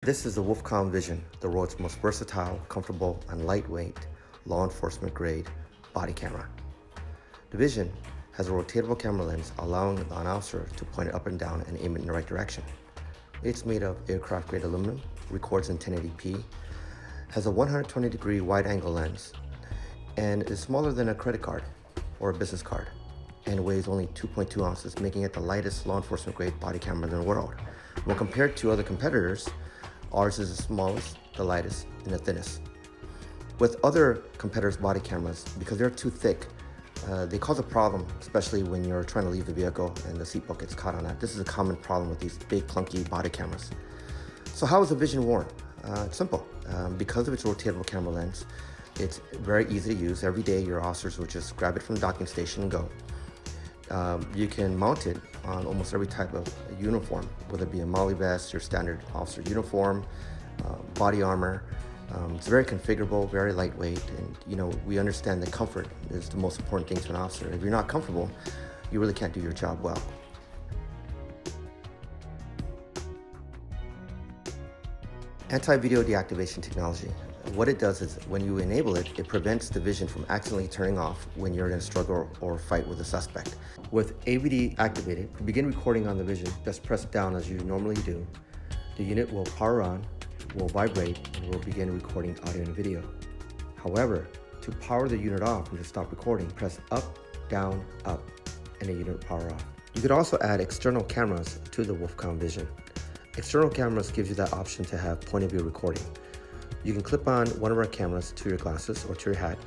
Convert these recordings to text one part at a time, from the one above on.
This is the Wolfcom Vision, the world's most versatile, comfortable, and lightweight law enforcement grade body camera. The Vision has a rotatable camera lens allowing the officer to point it up and down and aim it in the right direction. It's made of aircraft grade aluminum, records in 1080p, has a 120-degree wide-angle lens, and is smaller than a credit card or a business card, and weighs only 2.2 ounces, making it the lightest law enforcement grade body camera in the world. When compared to other competitors, ours is the smallest, the lightest, and the thinnest. With other competitors' body cameras, because they're too thick, they cause a problem, especially when you're trying to leave the vehicle and the seatbelt gets caught on that. This is a common problem with these big, clunky body cameras. So how is the Vision worn? It's simple. Because of its rotatable camera lens, it's very easy to use. Every day, your officers will just grab it from the docking station and go. You can mount it on almost every type of uniform, whether it be a Molly vest, your standard officer uniform, body armor. It's very configurable, very lightweight, and we understand that comfort is the most important thing to an officer. If you're not comfortable, you really can't do your job well. Anti-video deactivation technology. What it does is when you enable it, it prevents the Vision from accidentally turning off when you're in a struggle or fight with a suspect. With AVD activated, to begin recording on the Vision, just press down as you normally do. The unit will power on, will vibrate, and will begin recording audio and video. However, to power the unit off and to stop recording, press up, down, up, and the unit will power off. You could also add external cameras to the Wolfcom Vision. External cameras gives you that option to have point of view recording. You can clip on one of our cameras to your glasses or to your hat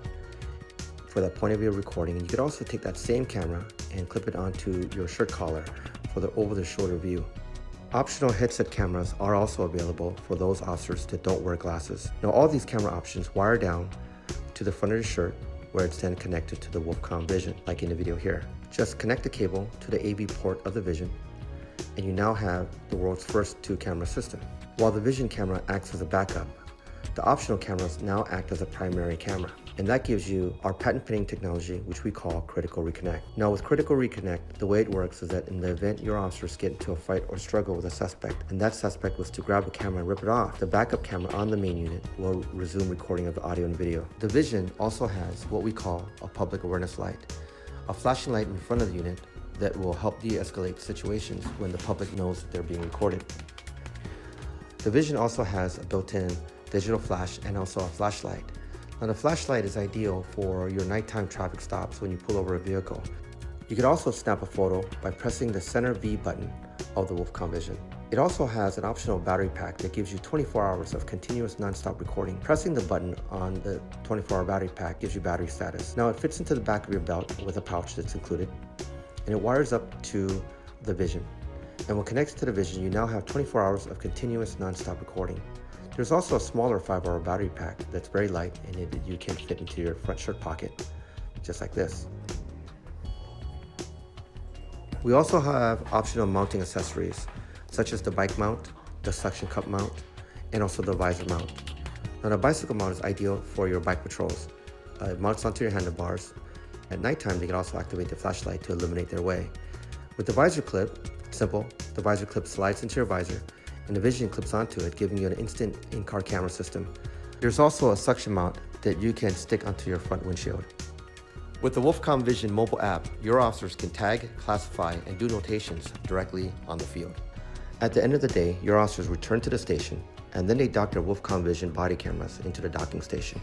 for that point of view recording. And you could also take that same camera and clip it onto your shirt collar for the over-the-shoulder view. Optional headset cameras are also available for those officers that don't wear glasses. Now all these camera options wire down to the front of the shirt where it's then connected to the Wolfcom Vision, like in the video here. Just connect the cable to the AV port of the Vision, and you now have the world's first two-camera system. While the Vision camera acts as a backup, the optional cameras now act as a primary camera, and that gives you our patent-pending technology, which we call Critical Reconnect. Now with Critical Reconnect, the way it works is that in the event your officers get into a fight or struggle with a suspect, and that suspect was to grab a camera and rip it off, the backup camera on the main unit will resume recording of the audio and video. The Vision also has what we call a public awareness light, a flashing light in front of the unit that will help de-escalate situations when the public knows they're being recorded. The Vision also has a built-in digital flash and also a flashlight. Now the flashlight is ideal for your nighttime traffic stops when you pull over a vehicle. You could also snap a photo by pressing the center V button of the Wolfcom Vision. It also has an optional battery pack that gives you 24 hours of continuous non-stop recording. Pressing the button on the 24-hour battery pack gives you battery status. Now it fits into the back of your belt with a pouch that's included, and it wires up to the Vision. And when connected to the Vision, you now have 24 hours of continuous non-stop recording. There's also a smaller 5-hour battery pack that's very light and you can fit into your front shirt pocket, just like this. We also have optional mounting accessories, such as the bike mount, the suction cup mount, and also the visor mount. Now the bicycle mount is ideal for your bike patrols. It mounts onto your handlebars. At nighttime, they can also activate the flashlight to illuminate their way. With the Visor Clip, it's simple. The Visor Clip slides into your visor, and the Vision clips onto it, giving you an instant in-car camera system. There's also a suction mount that you can stick onto your front windshield. With the Wolfcom Vision mobile app, your officers can tag, classify, and do notations directly on the field. At the end of the day, your officers return to the station, and then they dock their Wolfcom Vision body cameras into the docking station.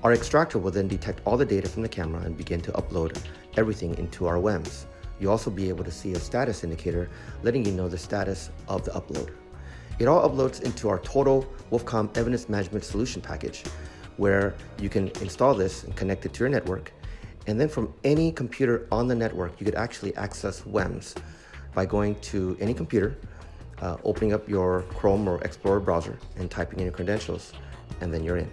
Our extractor will then detect all the data from the camera and begin to upload everything into our WEMS. You'll also be able to see a status indicator letting you know the status of the upload. It all uploads into our total Wolfcom Evidence Management Solution package, where you can install this and connect it to your network. And then from any computer on the network, you could actually access WEMS by going to any computer, opening up your Chrome or Explorer browser and typing in your credentials, and then you're in.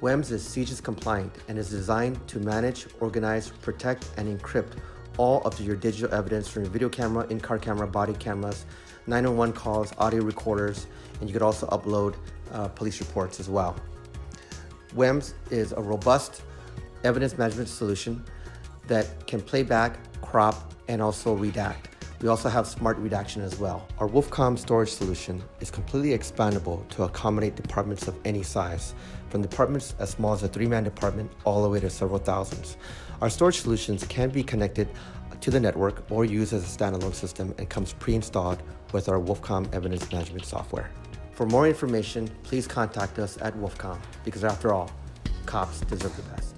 WEMS is CJIS compliant and is designed to manage, organize, protect, and encrypt all of your digital evidence from your video camera, in-car camera, body cameras, 911 calls, audio recorders, and you could also upload police reports as well. WEMS is a robust evidence management solution that can play back, crop, and also redact We also have smart redaction as well. Our Wolfcom storage solution is completely expandable to accommodate departments of any size, from departments as small as a 3-man department all the way to several thousands. Our storage solutions can be connected to the network or used as a standalone system and comes pre-installed with our Wolfcom evidence management software. For more information, please contact us at Wolfcom, because after all, cops deserve the best.